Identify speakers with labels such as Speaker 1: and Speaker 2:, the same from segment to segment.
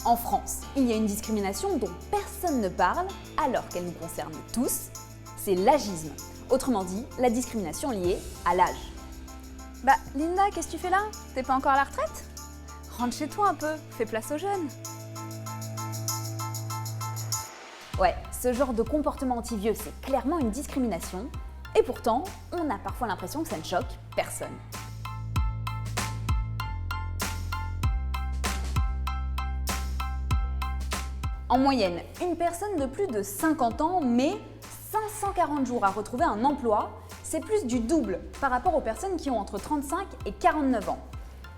Speaker 1: En France, il y a une discrimination dont personne ne parle alors qu'elle nous concerne tous, c'est l'agisme. Autrement dit, la discrimination liée à l'âge. Bah Linda, qu'est-ce que tu fais là? T'es pas encore à la retraite? Rentre chez toi un peu, fais place aux jeunes. Ouais, ce genre de comportement anti-vieux, c'est clairement une discrimination. Et pourtant, on a parfois l'impression que ça ne choque personne. En moyenne, une personne de plus de 50 ans met 540 jours à retrouver un emploi, c'est plus du double par rapport aux personnes qui ont entre 35 et 49 ans.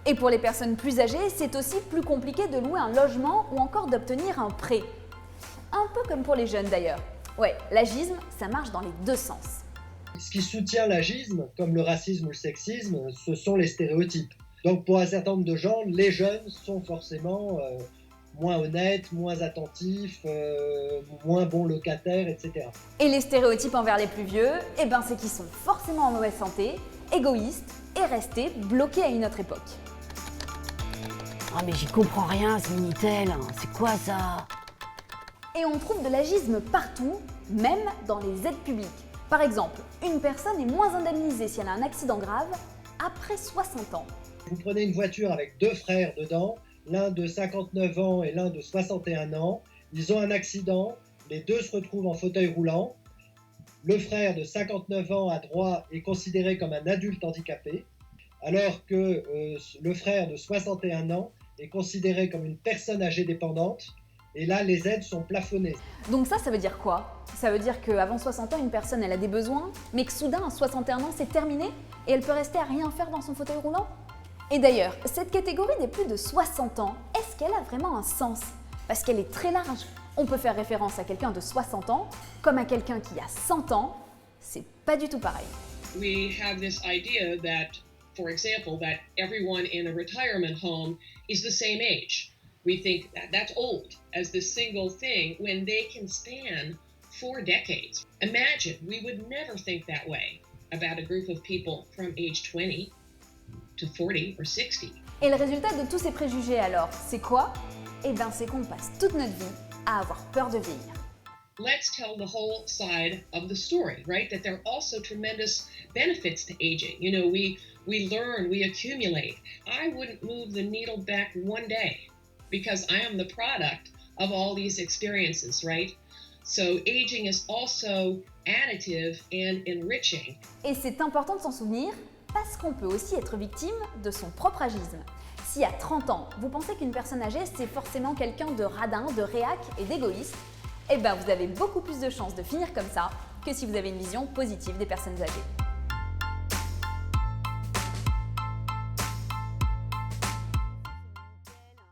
Speaker 1: Et pour les personnes plus âgées, c'est aussi plus compliqué de louer un logement ou encore d'obtenir un prêt. Un peu comme pour les jeunes d'ailleurs. Ouais, l'agisme, ça marche dans les deux sens.
Speaker 2: Ce qui soutient l'agisme, comme le racisme ou le sexisme, ce sont les stéréotypes. Donc pour un certain nombre de gens, les jeunes sont forcément moins honnêtes, moins attentifs, moins bons locataires, etc.
Speaker 1: Et les stéréotypes envers les plus vieux, c'est qu'ils sont forcément en mauvaise santé, égoïstes et restés bloqués à une autre époque.
Speaker 3: Ah mais j'y comprends rien ce Minitel, c'est quoi ça?
Speaker 1: Et on trouve de l'agisme partout, même dans les aides publiques. Par exemple, une personne est moins indemnisée si elle a un accident grave après 60 ans.
Speaker 2: Vous prenez une voiture avec deux frères dedans, l'un de 59 ans et l'un de 61 ans. Ils ont un accident, les deux se retrouvent en fauteuil roulant. Le frère de 59 ans à droite est considéré comme un adulte handicapé, alors que le frère de 61 ans est considéré comme une personne âgée dépendante. Et là, les aides sont plafonnées.
Speaker 1: Donc ça veut dire quoi? Ça veut dire qu'avant 60 ans, une personne elle a des besoins, mais que soudain, à 61 ans, c'est terminé et elle peut rester à rien faire dans son fauteuil roulant? Et d'ailleurs, cette catégorie des plus de 60 ans, est-ce qu'elle a vraiment un sens? Parce qu'elle est très large. On peut faire référence à quelqu'un de 60 ans comme à quelqu'un qui a 100 ans. C'est pas du tout pareil.
Speaker 4: We have this idea that, for example, that everyone in a retirement home is the same age. We think that that's old as the single thing when they can span 4 decades. Imagine, we would never think that way about a group of people from age 20 to 40 or 60.
Speaker 1: Et le résultat de tous ces préjugés alors, c'est quoi? C'est qu'on passe toute notre vie à avoir peur de vieillir.
Speaker 4: Let's tell the whole side of the story, right? That there are also tremendous benefits to aging. You know, we learn, we accumulate. I wouldn't move the needle back one day because I am the product of all these experiences, right? So aging is also additive and enriching.
Speaker 1: Et c'est important de s'en souvenir parce qu'on peut aussi être victime de son propre agisme. Si à 30 ans, vous pensez qu'une personne âgée, c'est forcément quelqu'un de radin, de réac et d'égoïste, vous avez beaucoup plus de chances de finir comme ça que si vous avez une vision positive des personnes âgées.